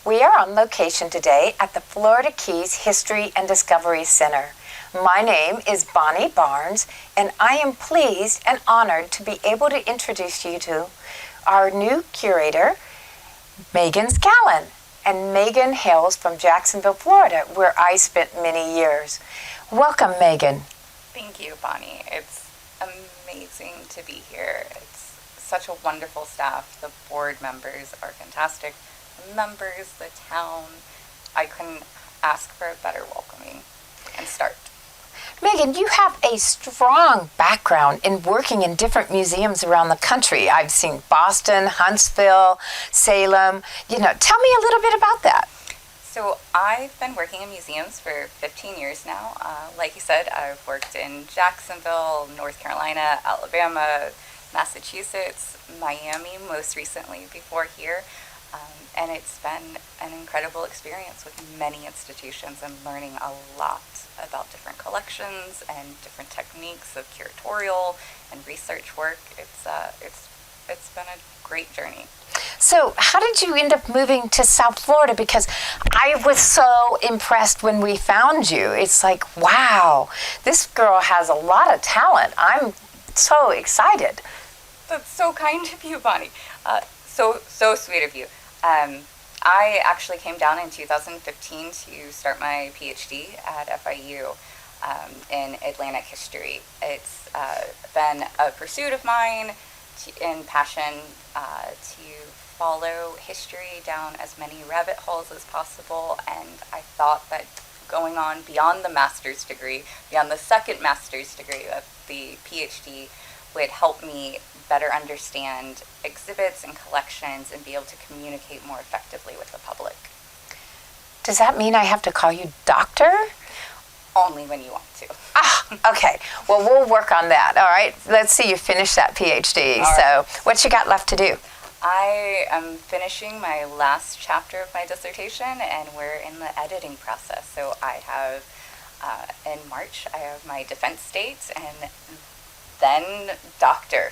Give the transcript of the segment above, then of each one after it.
We are on location today at the Florida Keys History and Discovery Center. My name is Bonnie Barnes, and I am pleased and honored to be able to introduce you to our new curator, Megan Scallon. And Megan hails from Jacksonville, Florida, where I spent many years. Welcome, Megan. Thank you, Bonnie. It's amazing to be here. It's such a wonderful staff. The board members are fantastic. The members, the town. I couldn't ask for a better welcoming and start. Megan, you have a strong background in working in different museums around the country. I've seen Boston, Huntsville, Salem. Tell me a little bit about that. So I've been working in museums for 15 years now. Like you said, I've worked in Jacksonville, North Carolina, Alabama, Massachusetts, Miami most recently before here. And it's been an incredible experience with many institutions and learning a lot about different collections and different techniques of curatorial and research work. It's been a great journey. So how did you end up moving to South Florida? Because I was so impressed when we found you. It's like, wow, this girl has a lot of talent. I'm so excited. That's so kind of you, Bonnie. So sweet of you. I actually came down in 2015 to start my PhD at FIU in Atlantic history. It's been a pursuit of mine and passion to follow history down as many rabbit holes as possible, and I thought that going on beyond the master's degree, beyond the second master's degree of the PhD, would help me better understand exhibits and collections and be able to communicate more effectively with the public. Does that mean I have to call you doctor? Only when you want to. Okay. Well, we'll work on that. All right. Let's see you finish that PhD. So what you got left to do? I am finishing my last chapter of my dissertation, and we're in the editing process. So I have, in March, I have my defense date, and then doctor.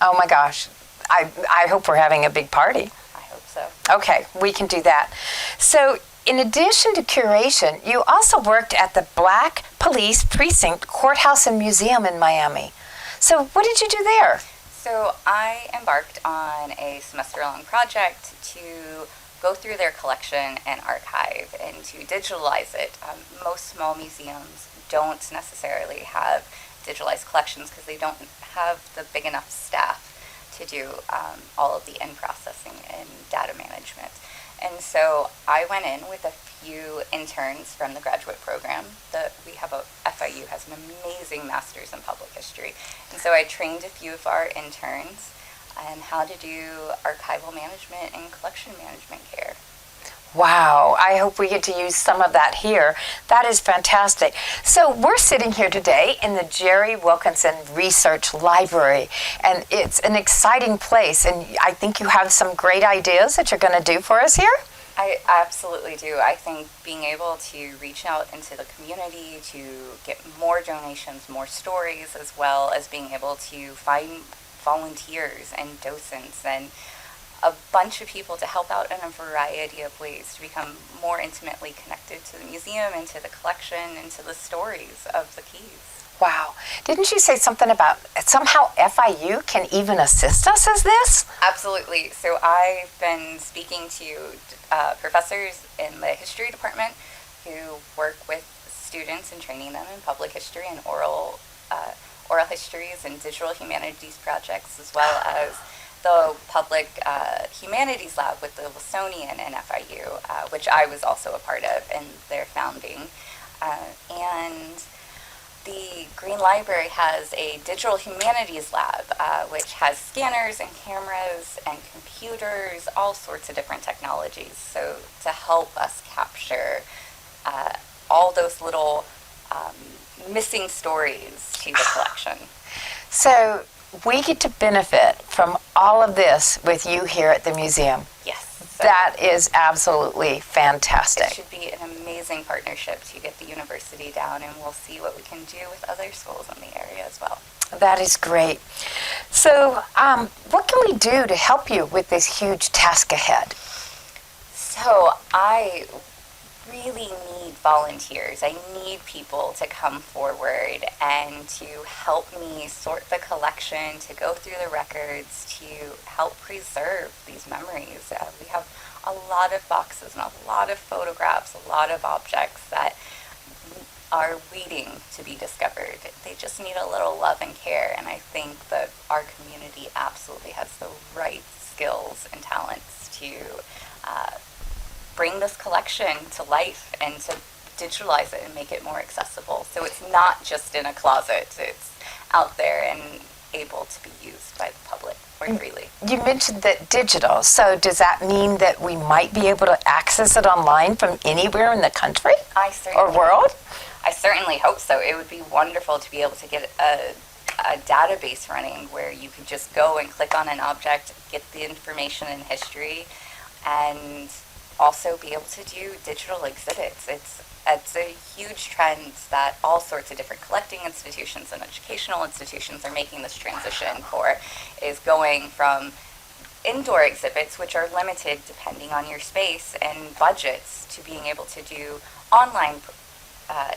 Oh my gosh. I hope we're having a big party. I hope so. Okay, we can do that. So in addition to curation, you also worked at the Black Police Precinct Courthouse and Museum in Miami. So what did you do there? So I embarked on a semester-long project to go through their collection and archive and to digitalize it. Most small museums don't necessarily have digitalized collections because they don't have the big enough staff to do all of the in-processing and data management. And so I went in with a few interns from the graduate program. FIU has an amazing master's in public history. And so I trained a few of our interns on how to do archival management and collection management care. Wow, I hope we get to use some of that here. That is fantastic. So we're sitting here today in the Jerry Wilkinson Research Library, and it's an exciting place, and I think you have some great ideas that you're going to do for us here? I absolutely do. I think being able to reach out into the community to get more donations, more stories, as well as being able to find volunteers and docents and a bunch of people to help out in a variety of ways to become more intimately connected to the museum and to the collection and to the stories of the Keys. Wow. Didn't you say something about somehow FIU can even assist us as this? Absolutely. So I've been speaking to professors in the history department who work with students and training them in public history and oral histories and digital humanities projects, as well as the public humanities lab with the Wilsonian and FIU, which I was also a part of in their founding. And the Green Library has a digital humanities lab, which has scanners and cameras and computers, all sorts of different technologies. So to help us capture all those little missing stories to the collection. So we get to benefit from all of this with you here at the museum. Yes. So that is absolutely fantastic. It should be an amazing partnership to get the university down, and we'll see what we can do with other schools in the area as well. That is great. So what can we do to help you with this huge task ahead? So I really need volunteers. I need people to come forward and to help me sort the collection, to go through the records, to help preserve these memories. We have a lot of boxes and a lot of photographs, a lot of objects that are waiting to be discovered. They just need a little love and care, and I think that our community absolutely has the right skills and talents to bring this collection to life and to digitalize it and make it more accessible. So it's not just in a closet, it's out there and able to be used by the public more freely. You mentioned that digital, so does that mean that we might be able to access it online from anywhere in the country or world? I certainly hope so. It would be wonderful to be able to get a database running where you could just go and click on an object, get the information and history, and also be able to do digital exhibits. It's a huge trend that all sorts of different collecting institutions and educational institutions are making this transition for, is going from indoor exhibits, which are limited depending on your space and budgets, to being able to do online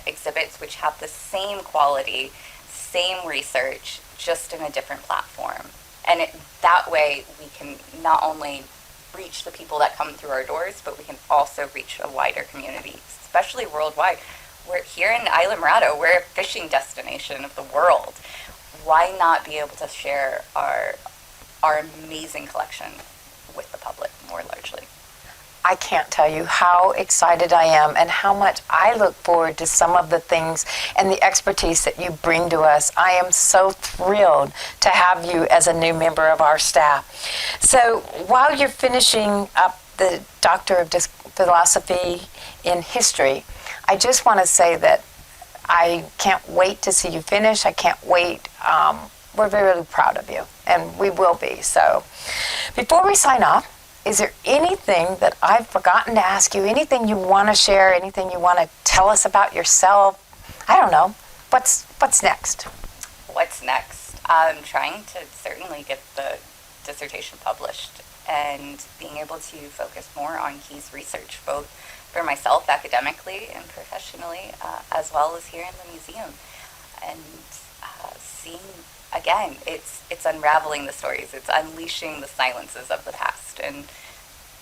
exhibits which have the same quality, same research, just in a different platform. And that way we can not only reach the people that come through our doors, but we can also reach a wider community, especially worldwide. We're here in Islamorado, we're a fishing destination of the world. Why not be able to share our amazing collection with the public more largely? I can't tell you how excited I am and how much I look forward to some of the things and the expertise that you bring to us. I am so thrilled to have you as a new member of our staff. So while you're finishing up the Doctor of Philosophy in History, I just want to say that I can't wait to see you finish. I can't wait. We're very proud of you, and we will be. So before we sign off, is there anything that I've forgotten to ask you? Anything you want to share? Anything you want to tell us about yourself? I don't know. What's next? What's next? I'm trying to certainly get the dissertation published and being able to focus more on Key's research, both for myself academically and professionally, as well as here in the museum. And seeing, again, it's unraveling the stories. It's unleashing the silences of the past. And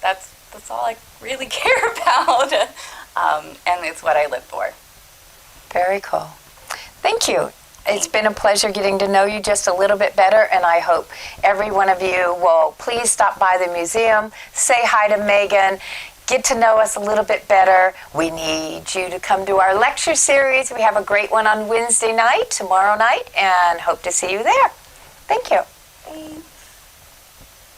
that's all I really care about. And it's what I live for. Very cool. Thank you. It's been a pleasure getting to know you just a little bit better, and I hope every one of you will please stop by the museum, say hi to Megan, get to know us a little bit better. We need you to come to our lecture series. We have a great one on Wednesday night, tomorrow night, and hope to see you there. Thank you. Thanks.